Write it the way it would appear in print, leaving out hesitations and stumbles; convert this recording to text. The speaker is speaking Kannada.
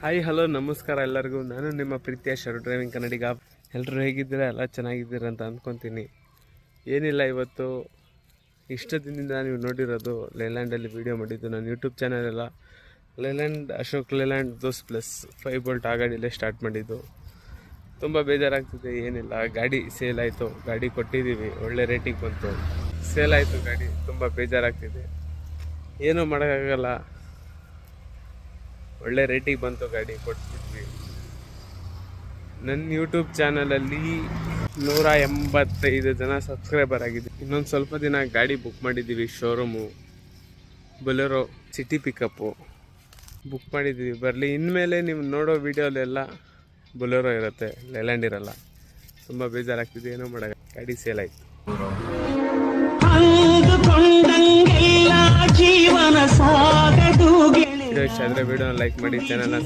ಹಾಯ್ ಹಲೋ ನಮಸ್ಕಾರ ಎಲ್ಲರಿಗೂ. ನಾನು ನಿಮ್ಮ ಪ್ರೀತಿಯ ಶರು ಡ್ರೈವಿಂಗ್ ಕನ್ನಡಿಗ. ಎಲ್ಲರೂ ಹೇಗಿದ್ದೀರಾ? ಎಲ್ಲ ಚೆನ್ನಾಗಿದ್ದೀರಾ ಅಂತ ಅಂದ್ಕೊತೀನಿ. ಏನಿಲ್ಲ, ಇವತ್ತು ಇಷ್ಟ ದಿನದಿಂದ ನೀವು ನೋಡಿರೋದು ಲೇಲ್ಯಾಂಡಲ್ಲಿ ವೀಡಿಯೋ ಮಾಡಿದ್ದು. ನಾನು ಯೂಟ್ಯೂಬ್ ಚಾನಲ್ ಎಲ್ಲ ಲೇಲ್ಯಾಂಡ್ ಅಶೋಕ್ ಲೇಲ್ಯಾಂಡ್ ದೋಸ್ ಪ್ಲಸ್ 5 ಬೋಲ್ಟ್ ಆ ಗಾಡಿಯಲ್ಲೇ ಸ್ಟಾರ್ಟ್ ಮಾಡಿದ್ದು. ತುಂಬ ಬೇಜಾರಾಗ್ತಿದೆ. ಏನಿಲ್ಲ, ಗಾಡಿ ಸೇಲ್ ಆಯಿತು, ಗಾಡಿ ಕೊಟ್ಟಿದ್ದೀವಿ, ಒಳ್ಳೆ ರೇಟಿಗೆ ಬಂತು, ಸೇಲ್ ಆಯಿತು ಗಾಡಿ. ತುಂಬ ಬೇಜಾರಾಗ್ತಿದೆ, ಏನೂ ಮಾಡೋಕ್ಕಾಗಲ್ಲ. ಒಳ್ಳೆ ರೇಟಿಗೆ ಬಂತು, ಗಾಡಿ ಕೊಟ್ಬಿಟ್ವಿ. ನನ್ನ ಯೂಟ್ಯೂಬ್ ಚಾನಲಲ್ಲಿ 185 ಜನ ಸಬ್ಸ್ಕ್ರೈಬರ್ ಆಗಿದೆ. ಇನ್ನೊಂದು ಸ್ವಲ್ಪ ದಿನ ಗಾಡಿ ಬುಕ್ ಮಾಡಿದ್ದೀವಿ. Showroom Bolero city pickup book ಮಾಡಿದ್ದೀವಿ, ಬರಲಿ. ಇನ್ಮೇಲೆ ನೀವು ನೋಡೋ ವೀಡಿಯೋಲೆಲ್ಲ ಬೊಲೆರೋ ಇರುತ್ತೆ, ಲೇಲ್ಯಾಂಡ್ ಇರಲ್ಲ. ತುಂಬ ಬೇಜಾರಾಗ್ತಿದೆ, ಏನೋ ಮಾಡೋಣ. ಗಾಡಿ ಸೇಲ್ ಆಯಿತು. ವಿಡಿಯೋ ಇಷ್ಟ ಆದರೆ ವಿಡಿಯೋನ ಲೈಕ್ ಮಾಡಿ, ಚಾನಲ್ನ